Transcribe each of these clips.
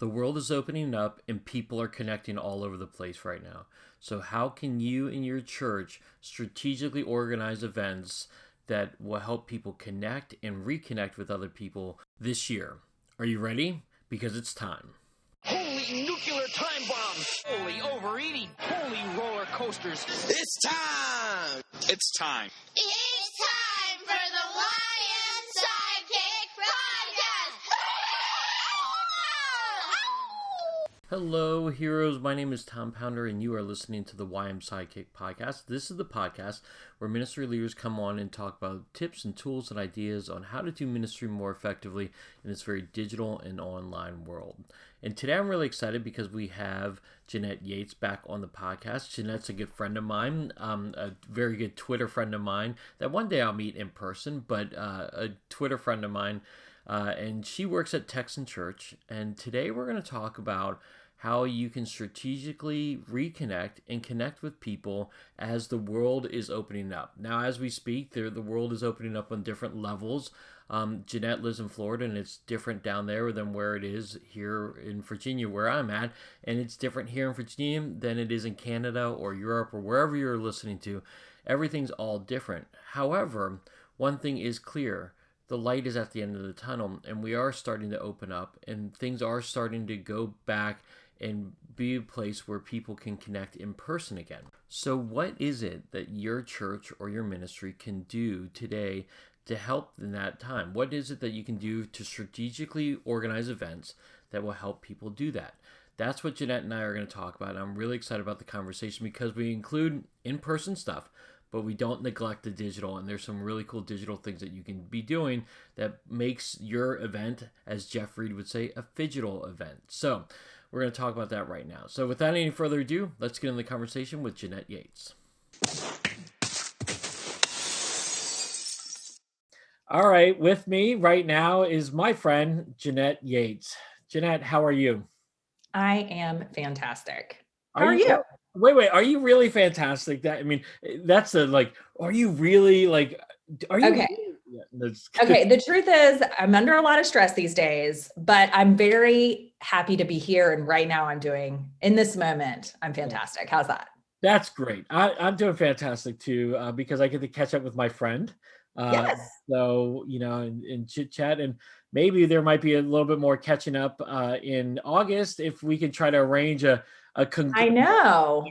The world is opening up and people are connecting all over the place right now. So how can you and your church strategically organize events that will help people connect and reconnect with other people this year? Are you ready? Because it's time. Holy nuclear time bombs! Holy overeating! Holy roller coasters! It's time! It's time. It's time for the Lion Sidekick Podcast! Hello, heroes. My name is Tom Pounder, and you are listening to the YM Sidekick Podcast. This is the podcast where ministry leaders come on and talk about tips and tools and ideas on how to do ministry more effectively in this very digital and online world. And today I'm really excited because we have Jeanette Yates back on the podcast. Jeanette's a good friend of mine, a very good Twitter friend of mine that one day I'll meet in person, but a Twitter friend of mine. And she works at Texan Church. And today we're going to talk about how you can strategically reconnect and connect with people as the world is opening up. Now, as we speak, the world is opening up on different levels. Jeanette lives in Florida, and it's different down there than where it is here in Virginia, where I'm at. And it's different here in Virginia than it is in Canada or Europe or wherever you're listening to. Everything's all different. However, one thing is clear. The light is at the end of the tunnel, and we are starting to open up, and things are starting to go back and be a place where people can connect in person again. So what is it that your church or your ministry can do today to help in that time? What is it that you can do to strategically organize events that will help people do that? That's what Jeanette and I are going to talk about. And I'm really excited about the conversation because we include in-person stuff, but we don't neglect the digital. And there's some really cool digital things that you can be doing that makes your event, as Jeff Reed would say, a phygital event. So we're going to talk about that right now. So without any further ado, let's get in the conversation with Jeanette Yates. All right, with me right now is my friend, Jeanette Yates. Jeanette, how are you? I am fantastic. How are you? Wait, are you really fantastic? That's are you really are you? Okay. Really, Okay. The truth is I'm under a lot of stress these days, but I'm very happy to be here. And right now in this moment, I'm fantastic. How's that? That's great. I'm doing fantastic too, because I get to catch up with my friend. Yes. So, and chit chat, and maybe there might be a little bit more catching up in August if we can try to arrange a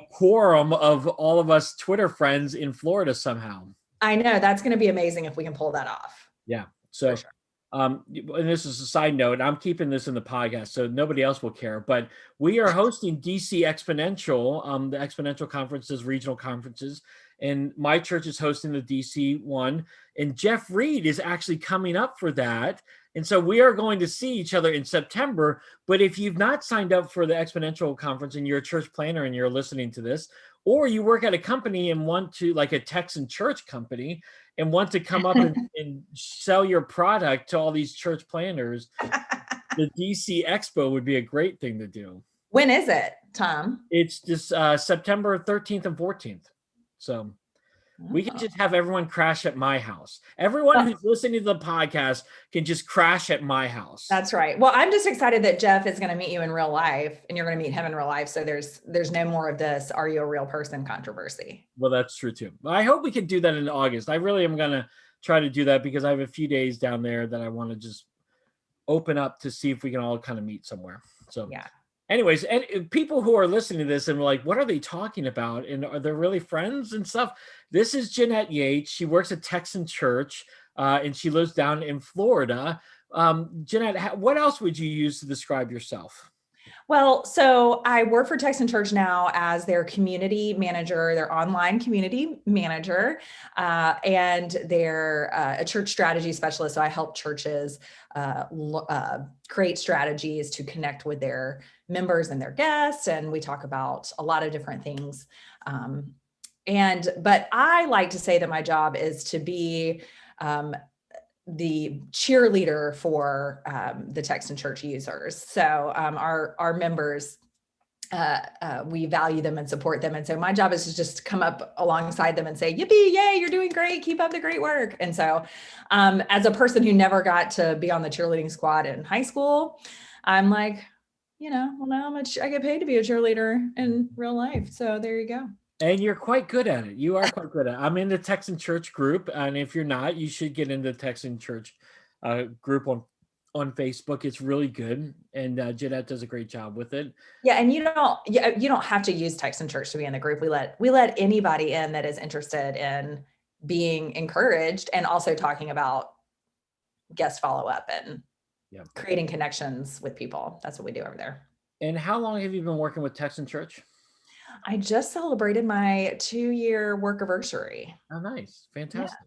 quorum of all of us Twitter friends in Florida somehow. I know that's going to be amazing if we can pull that off. Yeah. So, sure. And this is a side note, I'm keeping this in the podcast so nobody else will care, but we are hosting DC Exponential, the Exponential conferences, regional conferences, and my church is hosting the DC one, and Jeff Reed is actually coming up for that. And so we are going to see each other in September. But if you've not signed up for the Exponential conference and you're a church planner and you're listening to this, or you work at a company and want to, like a Texan church company, and want to come up and sell your product to all these church planners, the DC Expo would be a great thing to do. When is it, Tom? It's just September 13th and 14th. So we can just have everyone crash at my house. Everyone who's listening to the podcast can just crash at my house. That's right. Well, I'm just excited that Jeff is going to meet you in real life and you're going to meet him in real life. So there's no more of this, are you a real person controversy? Well, that's true too. I hope we can do that in August. I really am going to try to do that because I have a few days down there that I want to just open up to see if we can all kind of meet somewhere. So yeah. Anyways, and people who are listening to this and were like, what are they talking about? And are they really friends and stuff? This is Jeanette Yates. She works at Texan Church, and she lives down in Florida. Jeanette, what else would you use to describe yourself? Well, so I work for Texan Church now as their community manager, their online community manager, and they're a church strategy specialist. So I help churches create strategies to connect with their members and their guests. And we talk about a lot of different things. But I like to say that my job is to be the cheerleader for the Texan Church users. So our members, we value them and support them. And so my job is to just come up alongside them and say, yippee, yay, you're doing great. Keep up the great work. And so as a person who never got to be on the cheerleading squad in high school, I'm like, well, now how much I get paid to be a cheerleader in real life. So there you go. And you're quite good at it. You are quite good at it. I'm in the Texan Church group, and if you're not, you should get into the Texan Church group on Facebook. It's really good, and Jeanette does a great job with it. Yeah, and you don't have to use Texan Church to be in the group. We let anybody in that is interested in being encouraged and also talking about guest follow-up and creating connections with people. That's what we do over there. And how long have you been working with Texan Church? I just celebrated my 2-year work anniversary. Oh, nice. Fantastic.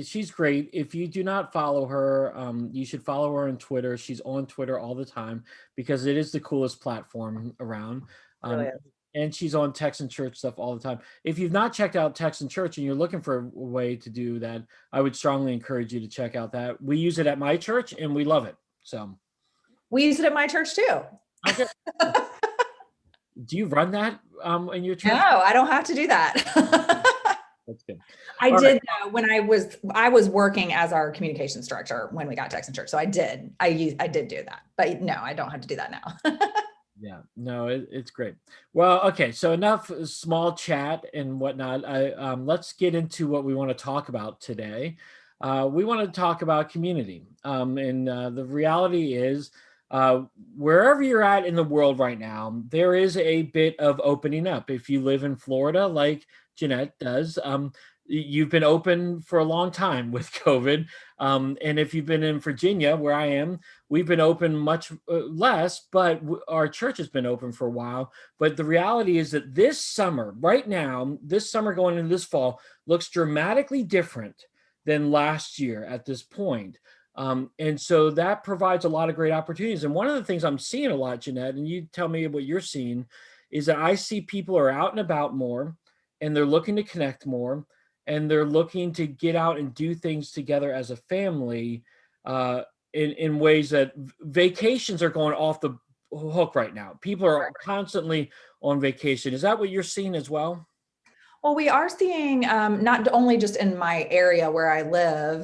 She's great. If you do not follow her, you should follow her on Twitter. She's on Twitter all the time because it is the coolest platform around. Really And she's on Texan Church stuff all the time. If you've not checked out Texan Church and you're looking for a way to do that, I would strongly encourage you to check out that. We use it at my church and we love it. So we use it at my church too. Okay. Do you run that in your church? No, I don't have to do that. That's good. I did when I was working as our communications director when we got Texan Church. So I did do that, but no, I don't have to do that now. Yeah, no, it's great. Well, okay, so enough small chat and whatnot. Let's get into what we want to talk about today. We want to talk about community, and the reality is, wherever you're at in the world right now, there is a bit of opening up. If you live in Florida, like Jeanette does, you've been open for a long time with COVID. And if you've been in Virginia, where I am, we've been open much less, but our church has been open for a while. But the reality is that this summer, right now, this summer going into this fall, looks dramatically different than last year at this point. And so that provides a lot of great opportunities. And one of the things I'm seeing a lot, Jeanette, and you tell me what you're seeing, is that I see people are out and about more, and they're looking to connect more, and they're looking to get out and do things together as a family in ways that vacations are going off the hook right now. People are constantly on vacation. Is that what you're seeing as well? Well, we are seeing not only just in my area where I live,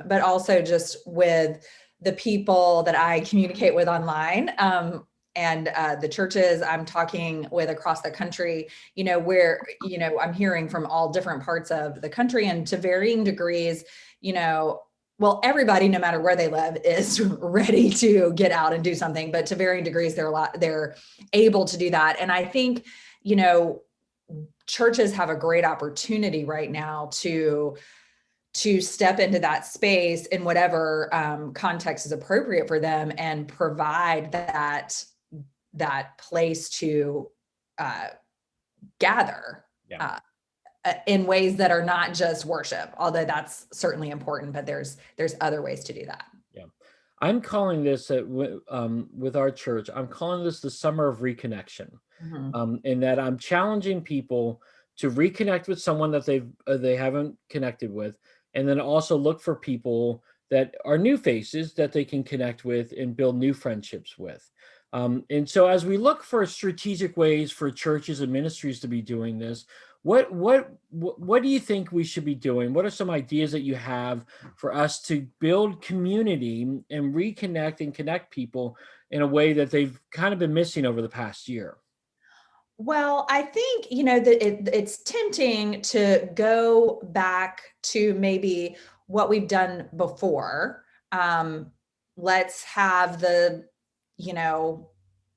but also just with the people that I communicate with online. And the churches I'm talking with across the country, where, I'm hearing from all different parts of the country and to varying degrees, well, everybody, no matter where they live, is ready to get out and do something, but to varying degrees, they're able to do that. And I think, churches have a great opportunity right now to step into that space in whatever context is appropriate for them and provide that place to gather in ways that are not just worship, although that's certainly important, but there's other ways to do that. Yeah. I'm calling this with our church, I'm calling this the summer of reconnection. In that I'm challenging people to reconnect with someone that they haven't connected with, and then also look for people that are new faces that they can connect with and build new friendships with. And so as we look for strategic ways for churches and ministries to be doing this, what do you think we should be doing? What are some ideas that you have for us to build community and reconnect and connect people in a way that they've kind of been missing over the past year? Well, I think, that it's tempting to go back to maybe what we've done before. Let's have the,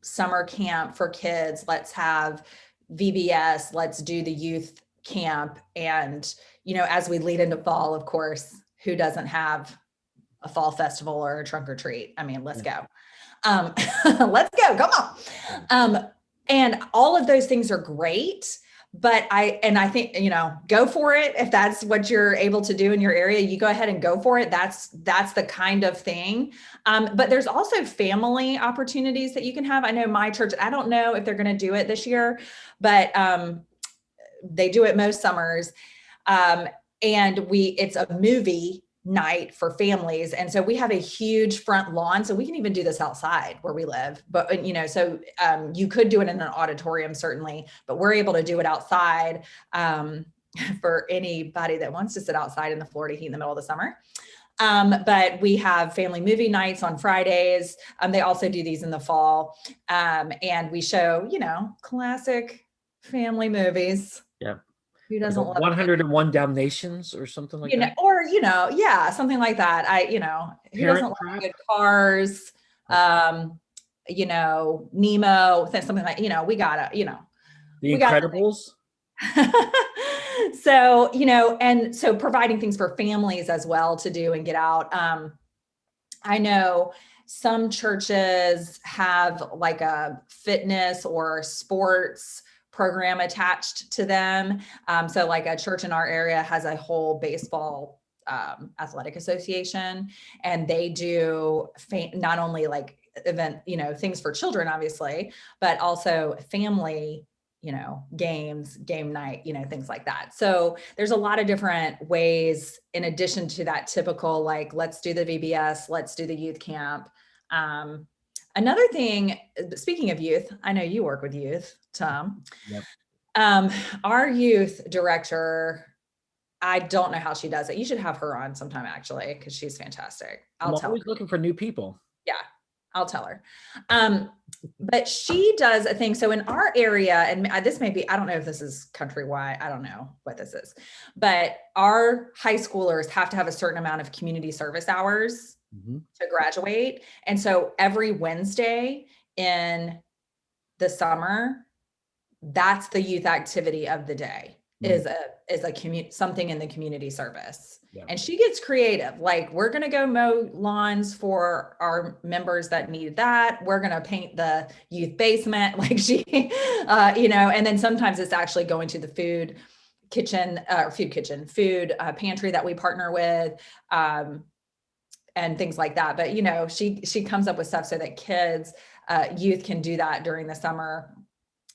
summer camp for kids. Let's have VBS. Let's do the youth camp. And, as we lead into fall, of course, who doesn't have a fall festival or a trunk or treat? I mean, let's go. Let's go. Come on. And all of those things are great, but I think, go for it. If that's what you're able to do in your area, you go ahead and go for it. That's the kind of thing. But there's also family opportunities that you can have. I know my church, I don't know if they're going to do it this year, but they do it most summers. And it's a movie night for families. And so we have a huge front lawn, so we can even do this outside where we live, but so you could do it in an auditorium certainly, but we're able to do it outside for anybody that wants to sit outside in the Florida heat in the middle of the summer. But we have family movie nights on Fridays. They also do these in the fall. And we show, classic family movies. Yeah. Who Like doesn't love 101 Dalmatians or something like that? yeah, something like that. Who doesn't Parent love Trap? good Cars? Nemo, something like, we gotta, The we gotta Incredibles? So, and so providing things for families as well to do and get out. I know some churches have like a fitness or sports program attached to them. So like a church in our area has a whole baseball athletic association, and they do not only like event, things for children, obviously, but also family, games, game night, things like that. So there's a lot of different ways in addition to that typical, like, let's do the VBS, let's do the youth camp. Another thing, speaking of youth, I know you work with youth, Tom. Yep. Our youth director, I don't know how she does it. You should have her on sometime, actually, because she's fantastic. I'm always looking for new people. Yeah, I'll tell her. But she does a thing. So in our area, and this may be, I don't know if this is countrywide, I don't know what this is, but our high schoolers have to have a certain amount of community service hours to graduate. And so every Wednesday in the summer, that's the youth activity of the day. Is a something in the community service. Yeah. And she gets creative. Like, we're going to go mow lawns for our members that need that. We're going to paint the youth basement. Like she, and then sometimes it's actually going to the food pantry that we partner with, and things like that. But, she comes up with stuff so that kids, youth can do that during the summer.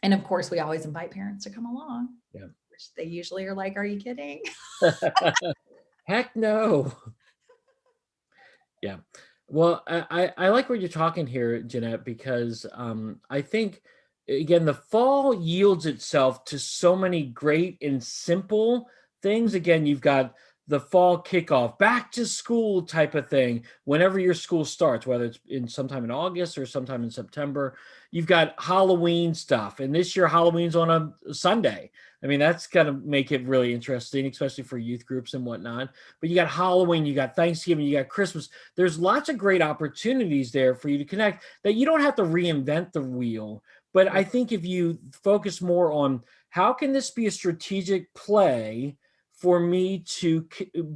And of course we always invite parents to come along. Yeah. Which they usually are like, are you kidding? Heck no. Yeah. Well, I like what you're talking here, Jeanette, because I think, again, the fall yields itself to so many great and simple things. Again, you've got the fall kickoff, back to school type of thing, whenever your school starts, whether it's sometime in August or sometime in September. You've got Halloween stuff. And this year, Halloween's on a Sunday. I mean, that's going to make it really interesting, especially for youth groups and whatnot. But you got Halloween, you got Thanksgiving, you got Christmas. There's lots of great opportunities there for you to connect that you don't have to reinvent the wheel. But I think if you focus more on how can this be a strategic play for me to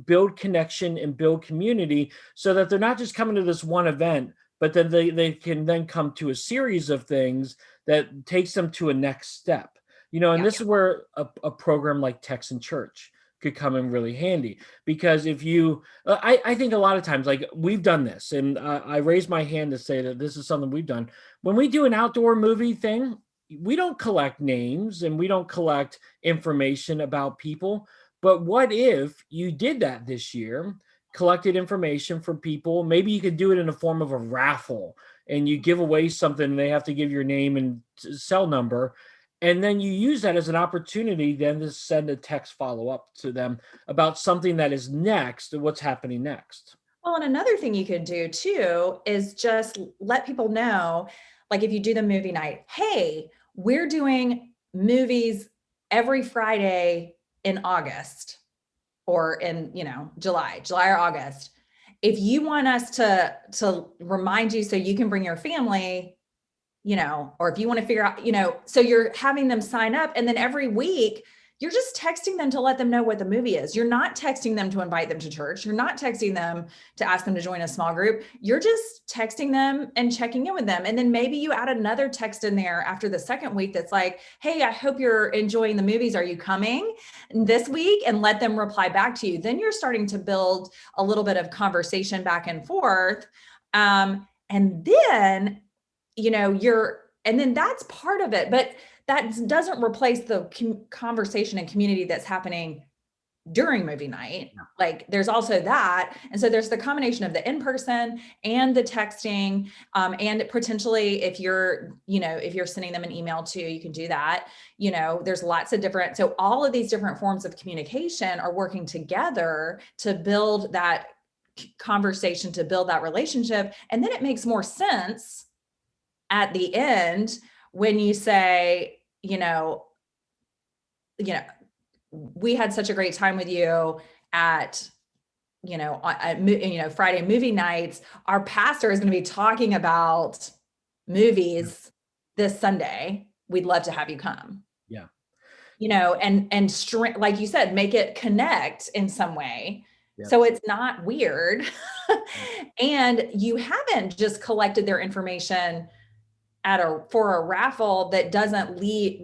build connection and build community, so that they're not just coming to this one event, but then they can then come to a series of things that takes them to a next step. And this is where a program like Texan Church could come in really handy, because if you, I think a lot of times, like, we've done this, and I raise my hand to say that this is something we've done. When we do an outdoor movie thing, we don't collect names and we don't collect information about people. But what if you did that this year, collected information from people? Maybe you could do it in the form of a raffle, and you give away something, and they have to give your name and cell number. And then you use that as an opportunity then to send a text follow-up to them about something that is next and what's happening next. Well, and another thing you could do too is just let people know, like, if you do the movie night, hey, we're doing movies every Friday in August, or in, July or August. If you want us to remind you so you can bring your family, or if you want to figure out, so you're having them sign up, and then every week you're just texting them to let them know what the movie is. You're not texting them to invite them to church. You're not texting them to ask them to join a small group. You're just texting them and checking in with them. And then maybe you add another text in there after the second week that's like, hey, I hope you're enjoying the movies. Are you coming this week? And let them reply back to you. Then you're starting to build a little bit of conversation back and forth. And then, and then that's part of it. But that doesn't replace the conversation and community that's happening during movie night. Like, there's also that. And so there's the combination of the in-person and the texting, and potentially if you're sending them an email too, you can do that. There's lots of different, so all of these different forms of communication are working together to build that conversation to build that relationship. And then it makes more sense at the end when you say, we had such a great time with you at, Friday movie nights. Our pastor is going to be talking about movies this Sunday. We'd love to have you come. Yeah. And like you said, make it connect in some way. Yep. So it's not weird. And you haven't just collected their information for a raffle that doesn't lead,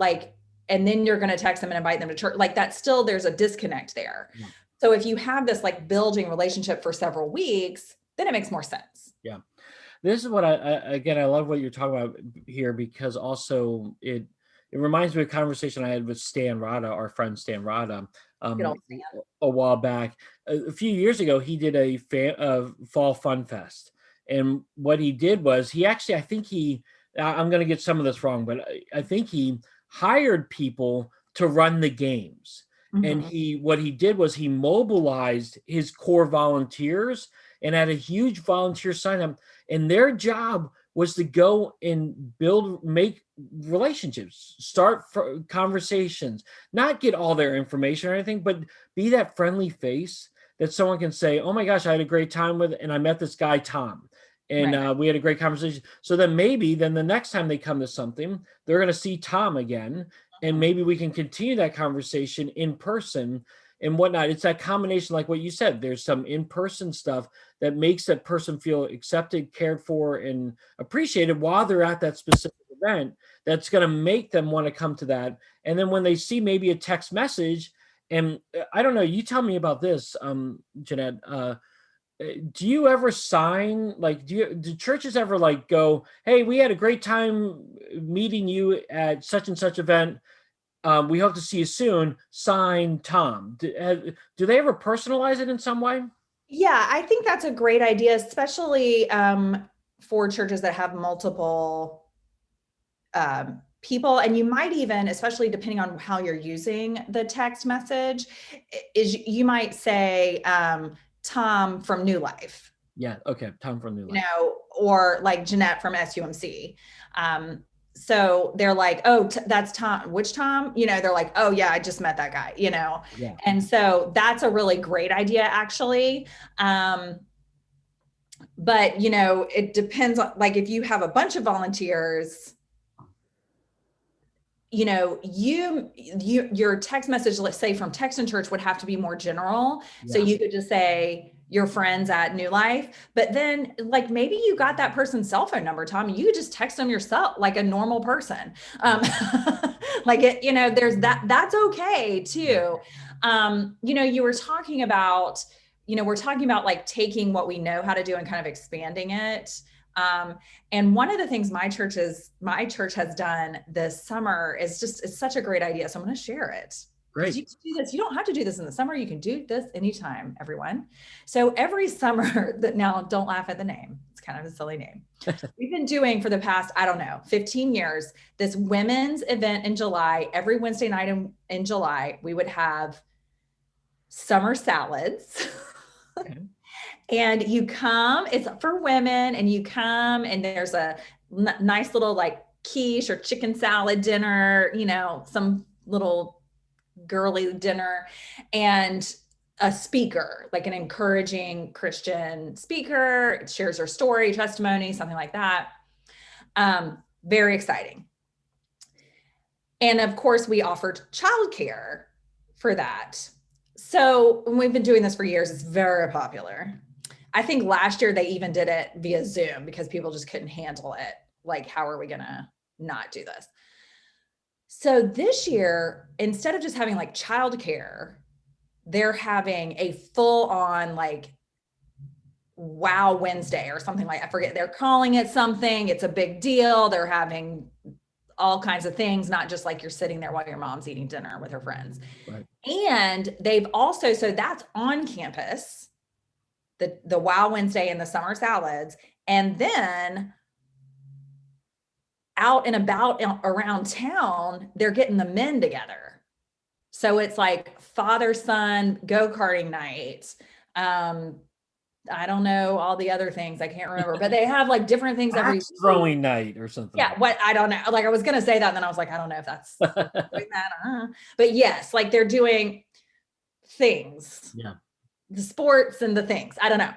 and then you're going to text them and invite them to church. Like that, still there's a disconnect there. Yeah. So if you have this building relationship for several weeks, then it makes more sense. Yeah. This is what I love what you're talking about here, because also it reminds me of a conversation I had with Stan Rada, our friend Stan Rada, a while back. A few years ago, he did a fall fun fest. And what he did was I'm going to get some of this wrong, but I think he hired people to run the games. Mm-hmm. And what he did was he mobilized his core volunteers and had a huge volunteer sign up, and their job was to go and make relationships, start conversations, not get all their information or anything, but be that friendly face that someone can say, oh my gosh, I had a great time with, and I met this guy, Tom. And we had a great conversation. So then the next time they come to something, they're going to see Tom again. And maybe we can continue that conversation in person and whatnot. It's that combination, like what you said, there's some in-person stuff that makes that person feel accepted, cared for, and appreciated while they're at that specific event. That's going to make them want to come to that. And then when they see maybe a text message, and I don't know, you tell me about this, Jeanette, do you ever sign, do churches ever go, hey, we had a great time meeting you at such and such event. We hope to see you soon. Sign Tom. Do they ever personalize it in some way? Yeah, I think that's a great idea, especially for churches that have multiple people. And you might even, especially depending on how you're using the text message, you might say, Tom from New Life. Yeah. Okay. Tom from New Life. Or like Jeanette from SUMC. So they're like, oh, that's Tom. Which Tom? They're like, oh yeah, I just met that guy, Yeah. And so that's a really great idea, actually. But it depends on, if you have a bunch of volunteers, your text message, let's say from Text and Church, would have to be more general. Yeah. So you could just say your friends at New Life, but then maybe you got that person's cell phone number, Tom, and you could just text them yourself like a normal person. There's that's okay too. You were talking about, we're talking about taking what we know how to do and kind of expanding it. And one of the things my church has done this summer is it's such a great idea. So I'm going to share it. Great. You can do this. You don't have to do this in the summer. You can do this anytime, everyone. So every summer now, don't laugh at the name. It's kind of a silly name. We've been doing for the past, 15 years, this women's event in July. Every Wednesday night in July, we would have summer salads. Okay. And you come, it's for women, and you come and there's a nice little quiche or chicken salad dinner, some little girly dinner, and a speaker, an encouraging Christian speaker, shares her story, testimony, something like that. Very exciting. And of course, we offered childcare for that. So we've been doing this for years. It's very popular. I think last year they even did it via Zoom because people just couldn't handle it. How are we going to not do this? So this year, instead of just having childcare, they're having a full on Wow Wednesday or something I forget. They're calling it something. It's a big deal. They're having all kinds of things, not just you're sitting there while your mom's eating dinner with her friends. Right. And they've also, so that's on campus, the Wow Wednesday and the summer salads. And then out and about around town, they're getting the men together. So it's father-son go-karting night, I don't know all the other things. I can't remember, but they have like different things every Axe throwing night or something. Yeah, what I don't know. Like I was gonna say that, and then I was like, I don't know if that's doing that. But yes, like they're doing things, Yeah. the sports and the things. I don't know.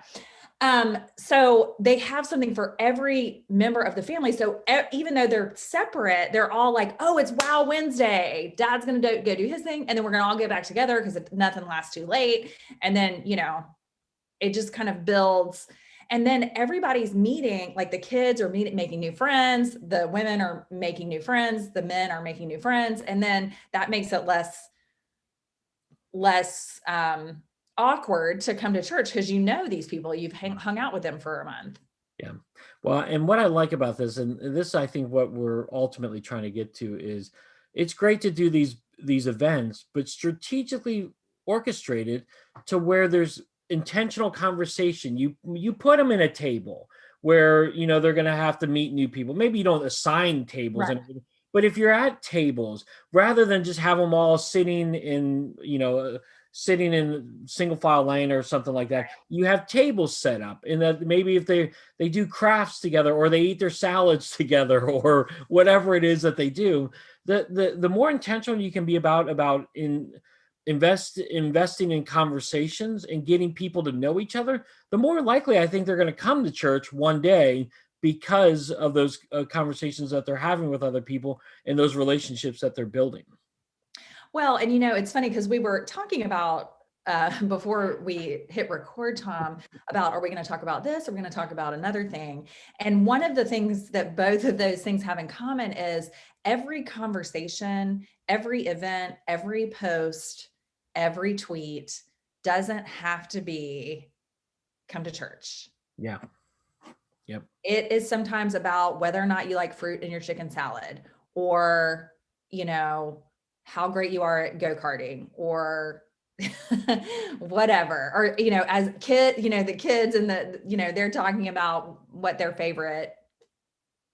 So they have something for every member of the family. So even though they're separate, they're all like, oh, it's Wow Wednesday. Dad's gonna go do his thing, and then we're gonna all get back together because nothing lasts too late. And then it just kind of builds. And then everybody's meeting, like the kids are making new friends, the women are making new friends, the men are making new friends. And then that makes it less awkward to come to church because these people, you've hung out with them for a month. Yeah. Well, and what I like about this, and this, I think what we're ultimately trying to get to is it's great to do these events, but strategically orchestrated to where there's intentional conversation. You put them in a table where, they're going to have to meet new people. Maybe you don't assign tables, Right. but if you're at tables, rather than just have them all sitting in, sitting in single file lane or something like that, you have tables set up, and that maybe if they do crafts together, or they eat their salads together, or whatever it is that they do, the more intentional you can be about investing in conversations and getting people to know each other, the more likely I think they're going to come to church one day, because of those conversations that they're having with other people and those relationships that they're building. Well, and it's funny because we were talking about before we hit record, Tom, about, are we going to talk about this? Or are we going to talk about another thing? And one of the things that both of those things have in common is every conversation, every event, every post, every tweet doesn't have to be come to church. Yeah. Yep. It is sometimes about whether or not you like fruit in your chicken salad, or, how great you are at go-karting, or whatever. Or, as the kids and they're talking about what their favorite,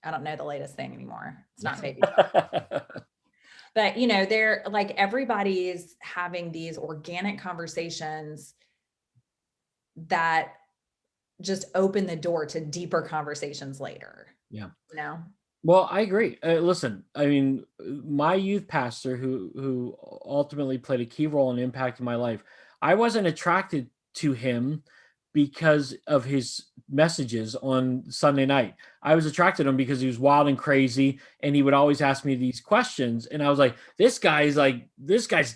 I don't know the latest thing anymore. It's not baby. But, they're like, everybody's having these organic conversations that just open the door to deeper conversations later. Yeah. Well, I agree. Listen, I mean, my youth pastor, who ultimately played a key role in impacting my life, I wasn't attracted to him because of his messages on Sunday night. I was attracted to him because he was wild and crazy, and he would always ask me these questions. And I was like, this guy's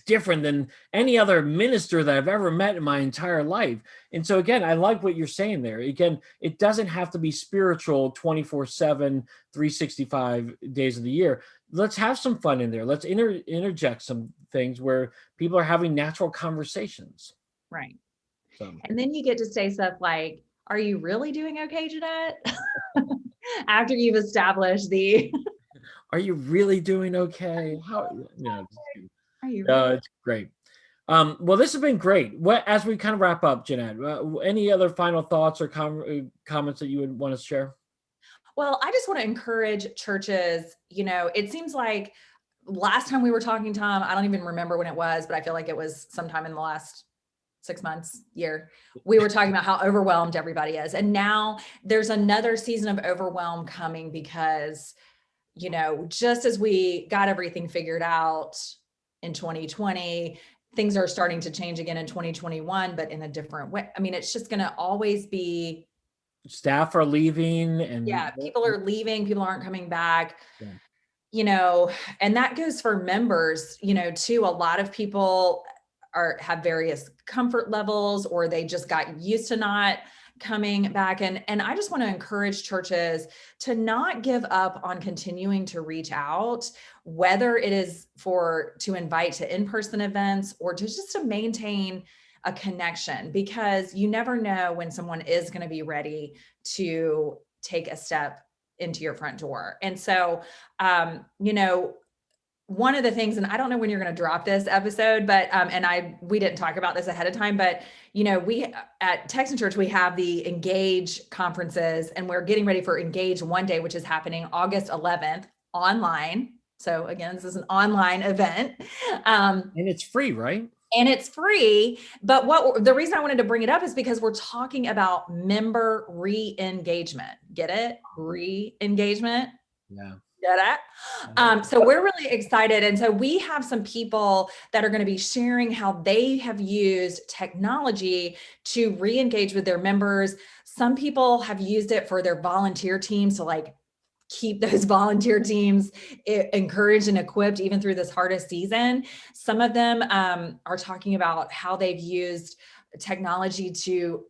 different than any other minister that I've ever met in my entire life. And so again, I like what you're saying there. Again, it doesn't have to be spiritual 24/7, 365 days of the year. Let's have some fun in there. Let's interject some things where people are having natural conversations. right. So. And then you get to say stuff like, are you really doing okay, Jeanette? After you've established Are you really doing okay? Are you really? It's great. Well, this has been great. As we kind of wrap up, Jeanette, any other final thoughts or comments that you would want to share? Well, I just want to encourage churches. It seems like last time we were talking, Tom, I don't even remember when it was, but I feel like it was sometime in the last 6 months, year, we were talking about how overwhelmed everybody is. And now there's another season of overwhelm coming because, just as we got everything figured out in 2020, things are starting to change again in 2021, but in a different way. I mean, it's just going to always be. Staff are leaving, and people are leaving, people aren't coming back. Yeah. And that goes for members, too. A lot of people have various comfort levels, or they just got used to not coming back. And I just want to encourage churches to not give up on continuing to reach out, whether it is to invite to in-person events, or to maintain a connection, because you never know when someone is going to be ready to take a step into your front door. And so, one of the things, and I don't know when you're going to drop this episode, but, we didn't talk about this ahead of time, but, we at Texan Church, we have the Engage conferences, and we're getting ready for Engage One Day, which is happening August 11th online. So again, this is an online event. And it's free, right? And it's free. But the reason I wanted to bring it up is because we're talking about member re-engagement. Get it? Re-engagement. Yeah. Get it? So we're really excited. And so we have some people that are going to be sharing how they have used technology to re-engage with their members. Some people have used it for their volunteer teams to like keep those volunteer teams encouraged and equipped even through this hardest season. Some of them are talking about how they've used technology to,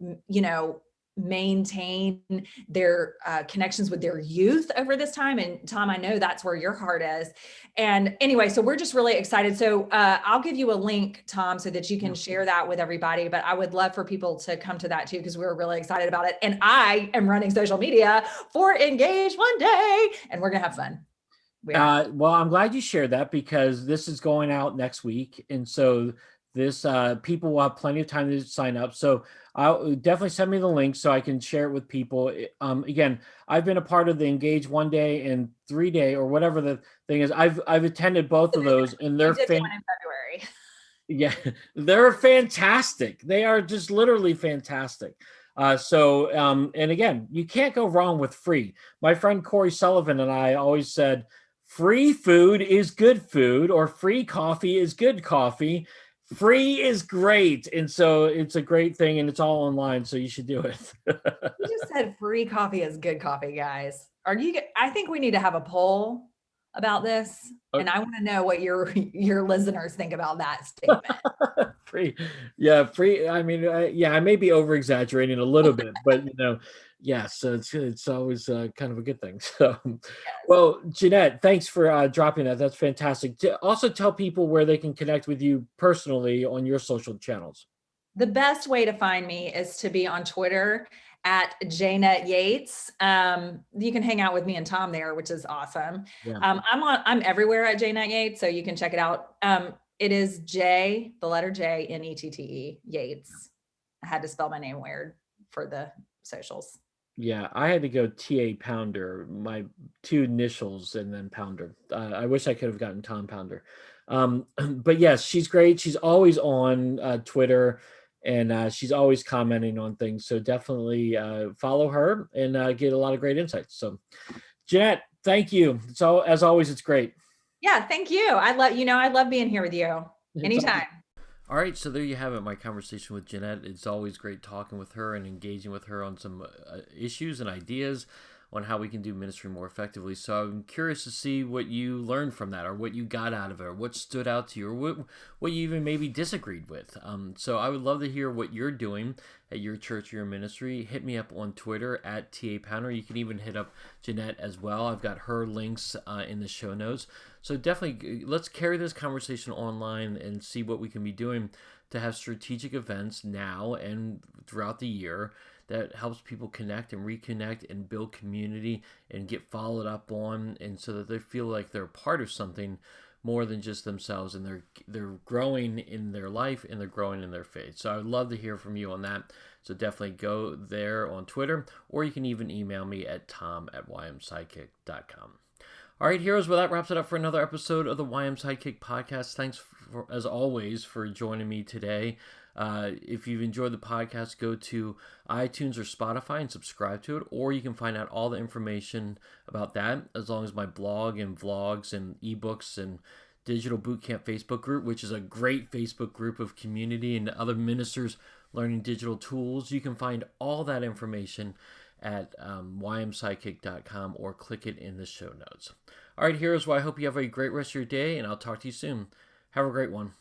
maintain their connections with their youth over this time. And Tom, I know that's where your heart is. And anyway, so we're just really excited. So I'll give you a link, Tom, so that you can share that with everybody. But I would love for people to come to that too, because we're really excited about it. And I am running social media for Engage One Day, and we're going to have fun. Well, I'm glad you shared that because this is going out next week. And so this people will have plenty of time to sign up. So I'll definitely send me the link so I can share it with people. Again, I've been a part of the Engage One Day and 3-day or whatever the thing is. I've attended both of those, and they're one in February. Yeah, they're fantastic. They are just literally fantastic. And again, you can't go wrong with free. My friend Corey Sullivan and I always said, free food is good food, or free coffee is good coffee. Free is great. And so it's a great thing, and it's all online. So you should do it. You just said free coffee is good coffee, guys. I think we need to have a poll about this. And I want to know what your listeners think about that statement. Free. I mean, I may be over exaggerating a little bit, but yes, it's always kind of a good thing. So, yes. Well, Jeanette, thanks for dropping that. That's fantastic. Also tell people where they can connect with you personally on your social channels. The best way to find me is to be on Twitter at Jeanette Yates. You can hang out with me and Tom there, which is awesome. Yeah. I'm everywhere at Jeanette Yates, so you can check it out. It is the letter J, Nette, Yates. I had to spell my name weird for the socials. Yeah, I had to go TA Pounder, my 2 initials, and then Pounder. I wish I could have gotten Tom Pounder. But yes, she's great. She's always on Twitter, and she's always commenting on things. So definitely follow her and get a lot of great insights. So Jeanette, thank you. So as always, it's great. Yeah, thank you. I love being here with you. Anytime. All right, so there you have it, my conversation with Jeanette. It's always great talking with her and engaging with her on some issues and ideas on how we can do ministry more effectively. So I'm curious to see what you learned from that, or what you got out of it, or what stood out to you, or what you even maybe disagreed with. So I would love to hear what you're doing at your church or your ministry. Hit me up on Twitter at TA Pounder. You can even hit up Jeanette as well. I've got her links in the show notes. So definitely let's carry this conversation online and see what we can be doing to have strategic events now and throughout the year that helps people connect and reconnect and build community and get followed up on, and so that they feel like they're a part of something more than just themselves, and they're growing in their life and they're growing in their faith. So I would love to hear from you on that. So definitely go there on Twitter, or you can even email me at tom@ymsidekick.com. All right, heroes, well, that wraps it up for another episode of the YM Sidekick podcast. Thanks, as always, for joining me today. If you've enjoyed the podcast, go to iTunes or Spotify and subscribe to it, or you can find out all the information about that, as long as my blog and vlogs and ebooks and Digital Bootcamp Facebook group, which is a great Facebook group of community and other ministers learning digital tools. You can find all that information at ymsidekick.com, or click it in the show notes. All right, heroes, well, I hope you have a great rest of your day, and I'll talk to you soon. Have a great one.